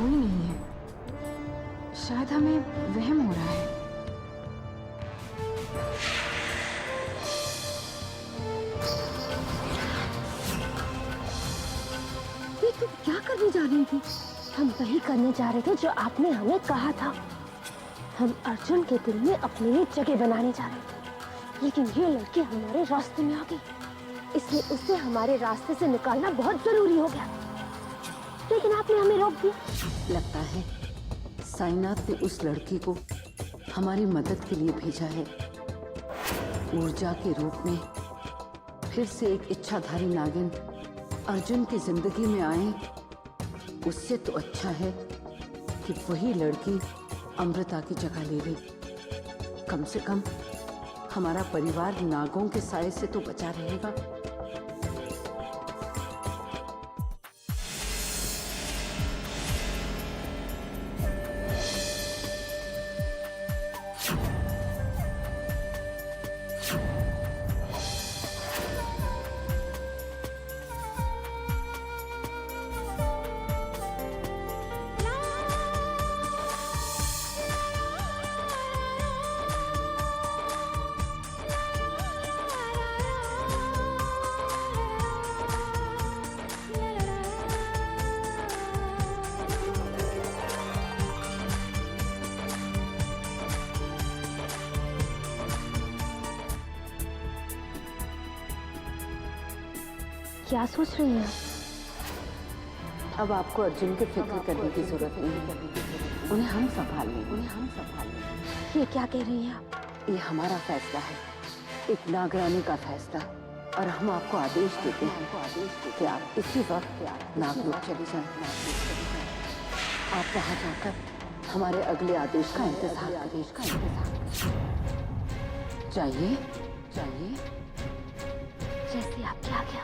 कोई नहीं है। शायद हमें वहम हो रहा है। ये तुम क्या करने जा रही थी? हम वही करने जा रहे थे जो आपने हमें कहा था। हम अर्जुन के दिल में अपनी ही जगह बनाने जा रहे थे, लेकिन ये लड़की हमारे रास्ते में आ गई, इसलिए उसे हमारे रास्ते से निकालना बहुत जरूरी हो गया। लेकिन आपने हमें रोक दिया। लगता है साईनाथ ने उस लड़की को हमारी मदद के लिए भेजा है। ऊर्जा के रूप में फिर से एक इच्छाधारी नागिन अर्जुन की जिंदगी में आए, उससे तो अच्छा है कि वही लड़की अमृता की जगह ले ले। कम से कम हमारा परिवार नागों के साए से तो बचा रहेगा। क्या सोच रही हैं? अब आपको अर्जुन की फिक्र करने की जरूरत नहीं है। उन्हें हम संभाल लेंगे। ये क्या कह रही हैं आप? ये हमारा फैसला है, एक नागरानी का फैसला, और हम आपको आदेश देते हैं कि आप इसी वक्त नागलोक चले जाएं। आप वहां जाकर हमारे अगले आदेश का इंतजार चाहिए। जैसे आपकी आज्ञा।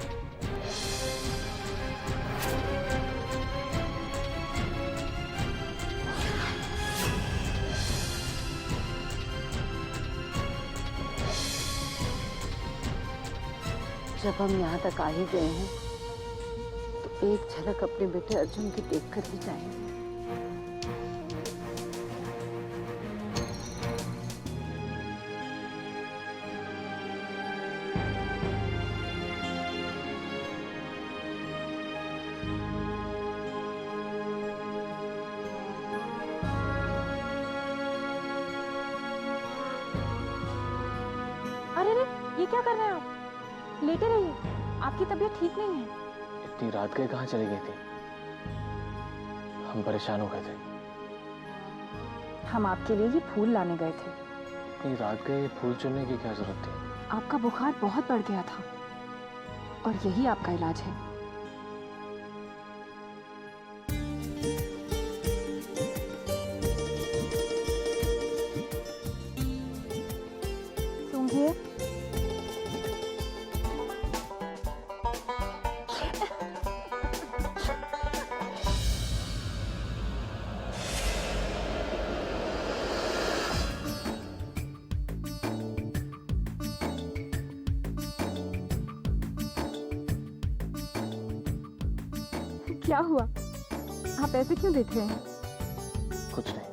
जब हम यहाँ तक आ ही गए हैं तो एक झलक अपने बेटे अर्जुन की देखकर ही जाएं। अरे रे, ये क्या कर रहे हैं आप? लेटे रहिए, आपकी तबीयत ठीक नहीं है। इतनी रात गए कहाँ चली गई थी? हम परेशान हो गए थे। हम आपके लिए ये फूल लाने गए थे। इतनी रात गए फूल चुनने की क्या जरूरत थी? आपका बुखार बहुत बढ़ गया था और यही आपका इलाज है। सूंघिए। क्या हुआ? आप ऐसे क्यों देख रहे हैं? कुछ नहीं।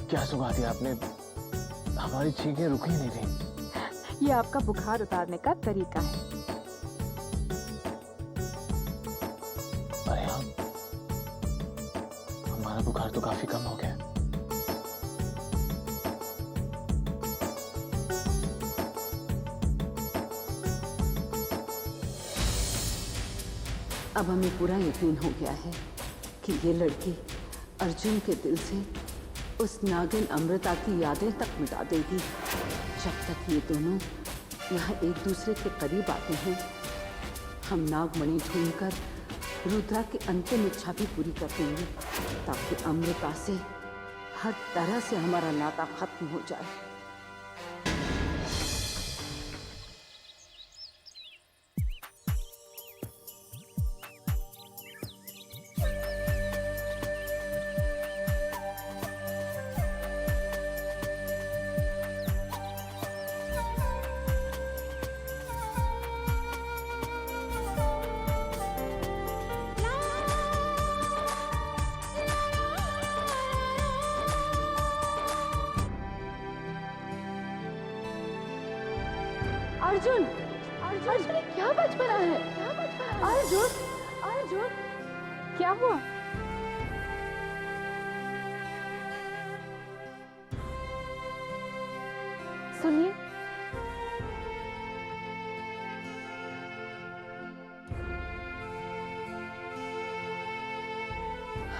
क्या सुना दिया आपने? हमारी चीखें रुक ही नहीं रही। ये आपका बुखार उतारने का तरीका है। अरे हाँ, हमारा बुखार तो काफी कम हो गया। अब हमें पूरा यकीन हो गया है कि ये लड़की अर्जुन के दिल से उस नागिन अमृता की यादें तक मिटा देगी। जब तक ये दोनों यहाँ एक दूसरे के करीब आते हैं, हम नागमणि ढूंढकर रुद्रा की अंतिम इच्छा भी पूरी कर देंगे, ताकि अमृता से हर तरह से हमारा नाता खत्म हो जाए। अर्जुन, अर्जुन ये क्या बचपना है? अर्जुन, अर्जुन क्या हुआ? सुनिए,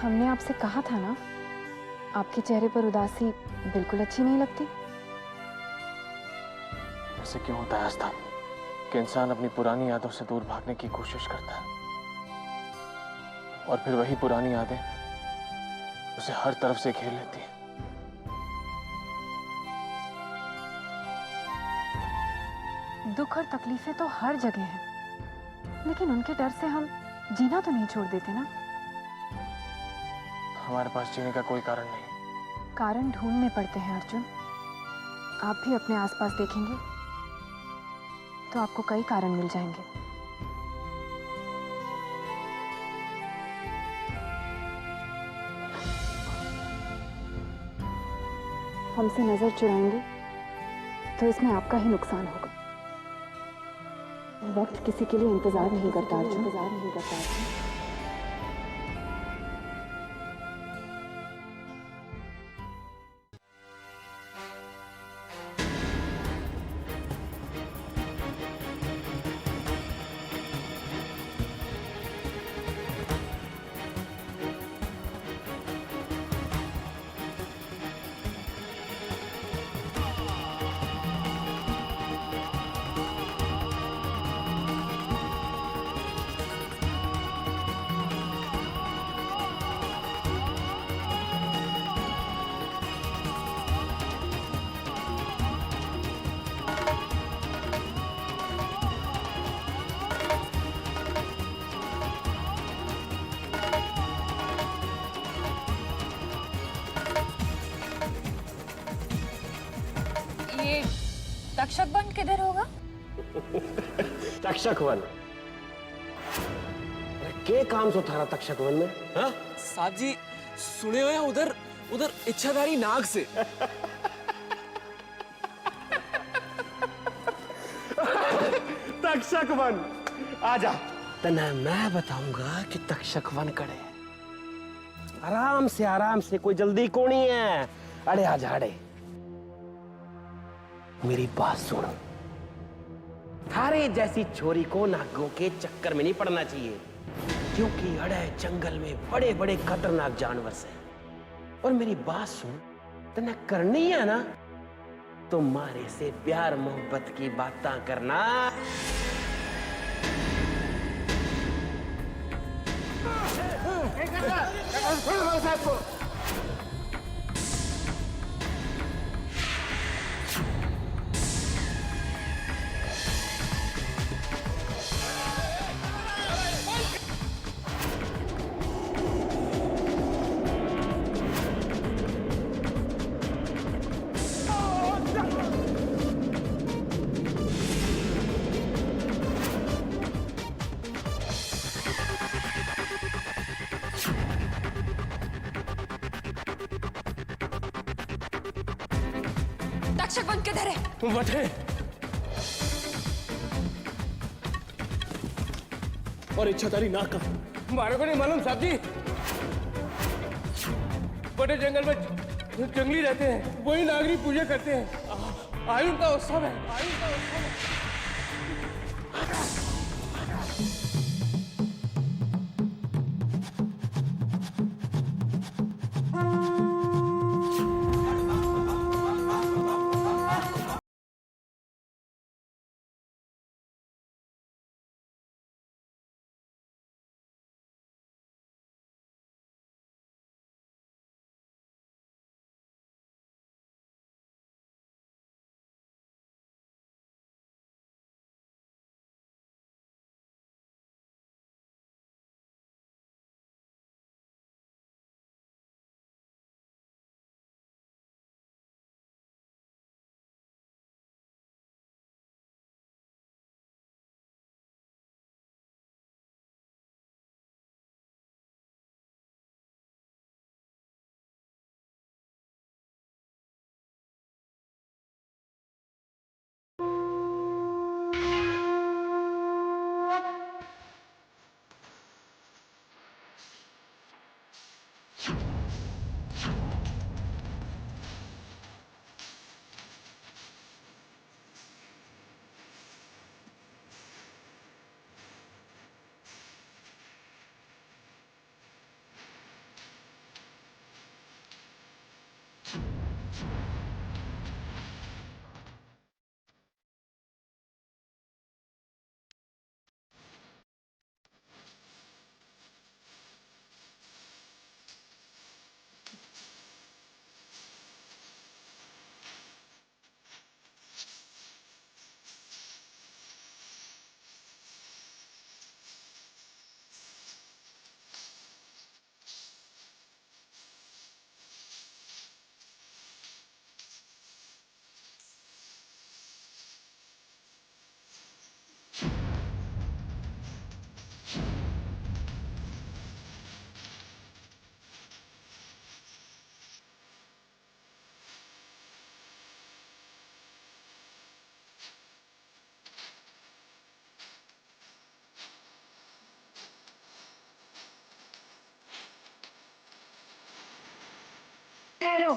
हमने आपसे कहा था ना, आपके चेहरे पर उदासी बिल्कुल अच्छी नहीं लगती। ऐसे क्यों होता है आस्था कि इंसान अपनी पुरानी यादों से दूर भागने की कोशिश करता है और फिर वही पुरानी यादें उसे हर तरफ से घेर लेती है। दुख और तकलीफें तो हर जगह हैं, लेकिन उनके डर से हम जीना तो नहीं छोड़ देते ना। हमारे पास जीने का कोई कारण नहीं। कारण ढूंढने पड़ते हैं अर्जुन। आप भी अपने आसपास देखेंगे तो आपको कई कारण मिल जाएंगे। हमसे नजर चुराएंगे तो इसमें आपका ही नुकसान होगा। वक्त किसी के लिए इंतजार नहीं करता अर्जुन। ये तक्षक वन किधर होगा? तक्षक वन? अरे के काम सो थारा तक्षक वन में? हाँ? साहब जी सुने हुए हैं उधर उधर इच्छाधारी नाग से। तक्षक वन आजा तना मैं बताऊंगा कि तक्षक वन कड़े आराम से कोई जल्दी कोनी है। अरे आजा अड़े मेरी बात सुन, थारे जैसी छोरी को नागों के चक्कर में नहीं पड़ना चाहिए, क्योंकि अड़े जंगल में बड़े बड़े खतरनाक जानवर से। और मेरी बात सुन, तने करनी है ना तो मारे से प्यार मोहब्बत की बातें करना। तक्षक वन किधर है? बटे और इच्छाधारी नाग का हमारे को नहीं मालूम साहब जी। बड़े जंगल में जंगली रहते हैं, वही नागरी पूजा करते हैं। आयुष का उत्सव है। ठहरो।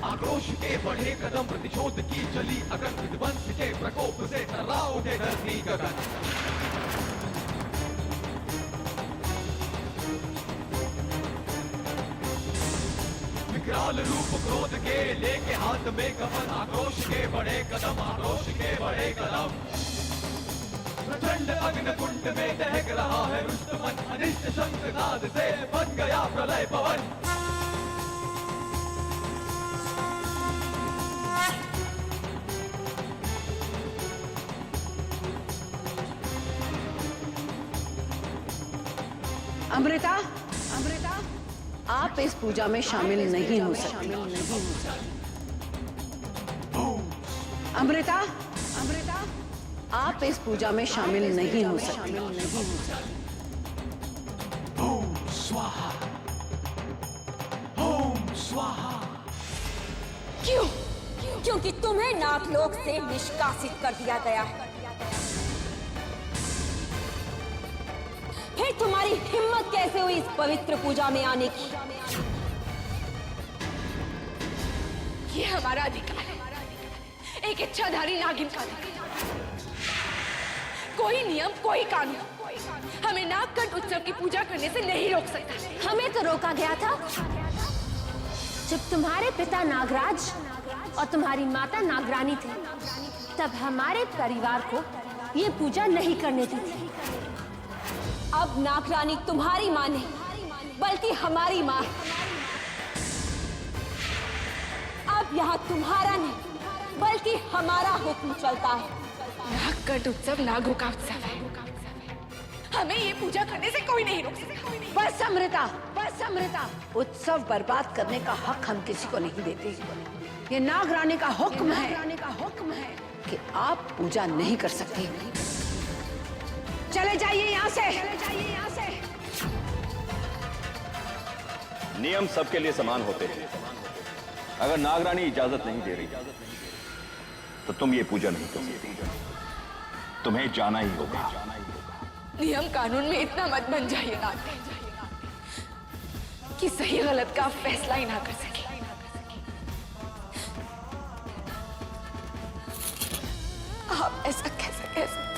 आक्रोश के बढ़े कदम प्रतिशोध की चली अगर विध्वंस के प्रकोप से थर्रा उठे धरती गगन। विकराल रूप क्रोध के लेके हाथ में कफन, आक्रोश के बढ़े कदम, आक्रोश के बढ़े कदम। प्रचंड अग्न कुंड में दहक रहा है रुस्तमन, अनिष्ट शंखनाद से बन गया प्रलय पवन। अमृता, अमृता, आप इस पूजा में शामिल नहीं हो सकती। अमृता, अमृता, आप इस पूजा में शामिल नहीं हो सकती। ओम स्वाहा, ओम स्वाहा। क्यों? क्योंकि तुम्हें नागलोक से निष्कासित कर दिया गया है। फिर तुम्हारी हिम्मत कैसे हुई इस पवित्र पूजा में आने की? ये हमारा अधिकार है, एक इच्छाधारी नागिन का अधिकार। कोई नियम, कोई कानून हमें नागकंठ उत्सव की पूजा करने से नहीं रोक सकता। हमें तो रोका गया था जब तुम्हारे पिता नागराज और तुम्हारी माता नागरानी थे, तब हमारे परिवार को ये पूजा नहीं करने दी थी। अब नागरानी तुम्हारी माँ नहीं, बल्कि हमारी माँ है। अब यहाँ तुम्हारा नहीं, बल्कि हमारा हुक्म चलता है। नागकंठ उत्सव नागों का उत्सव है, हमें ये पूजा करने से कोई नहीं रोक सकता। बस अमृता, बस अमृता, उत्सव बर्बाद करने का हक हम किसी को नहीं देते। ये नागरानी का हुक्म है कि आप पूजा नहीं कर सकते। चले जाइए यहाँ से, चले जाइए यहाँ से। नियम सबके लिए समान होते हैं। अगर नागरानी इजाजत नहीं दे रही तो तुम ये पूजा नहीं कर सकती। तुम्हें जाना ही होगा। नियम कानून में इतना मत बन जाइए नाग कि सही गलत का फैसला ही ना कर सके। आप ऐसा कैसे कह सकते?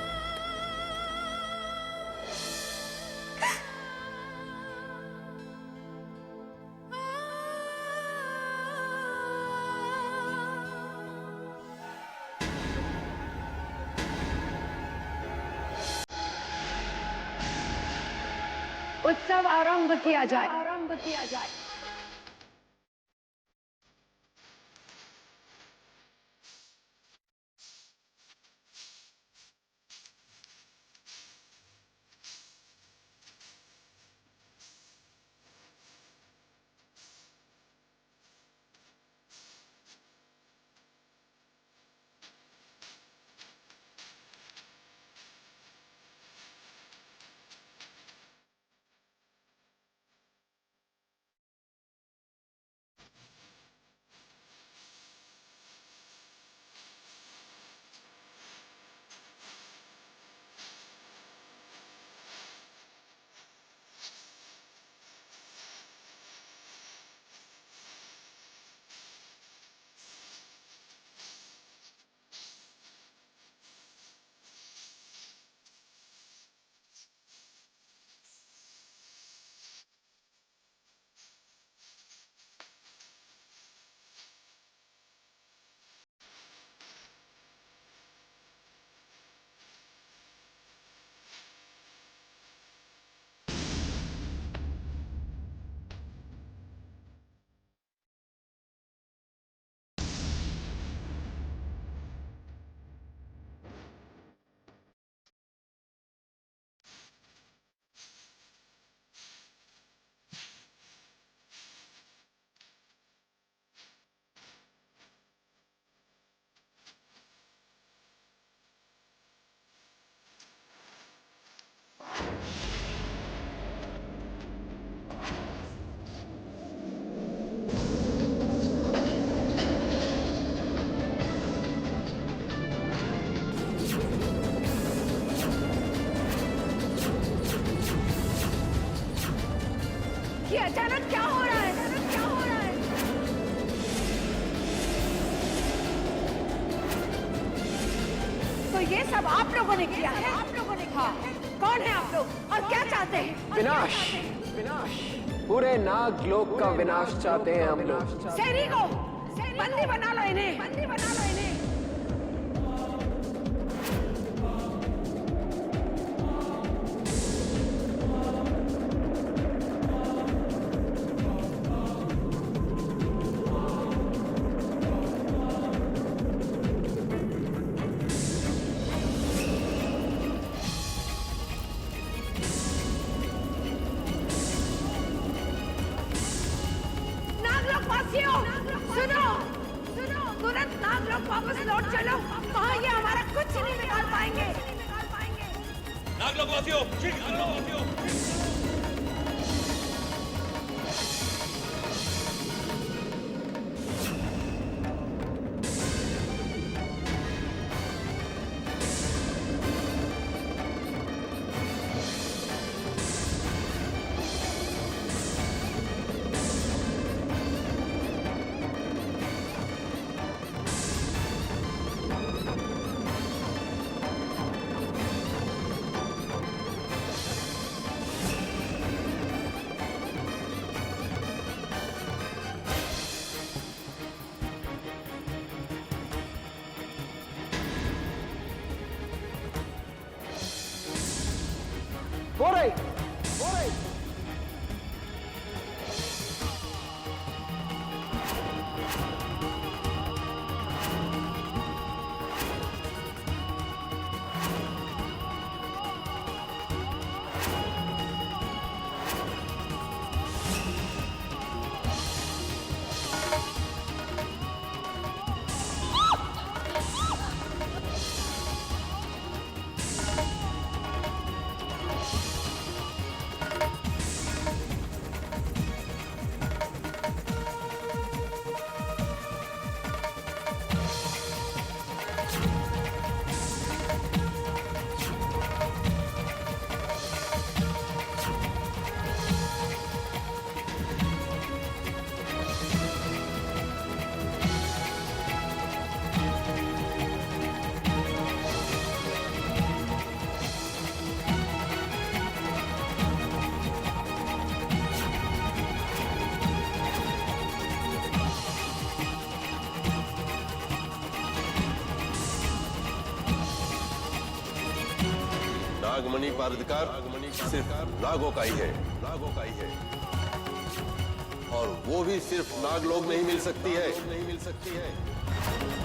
उत्सव आरंभ किया जाए। ये सब आप लोगों ने किया है? आप लोगों ने किया है? कौन है आप लोग और क्या चाहते हैं? विनाश, विनाश, पूरे नागलोक का विनाश चाहते हैं हम लोग। सैरी को बंदी बना लो इन्हें, बंदी बना लो इन्हें। नागलोक वासियों, सुनो, सुनो, तुरंत नागलोक वापस लौट चलो। वहाँ ये हमारा कुछ नहीं निकाल पाएंगे। नागलोक वासियों, नागलोक वासियों। हो रही, नागमणि का अधिकार सिर्फ नागों का ही है, नागों का ही है, और वो भी सिर्फ नागलोक में ही मिल सकती है, नहीं मिल सकती है।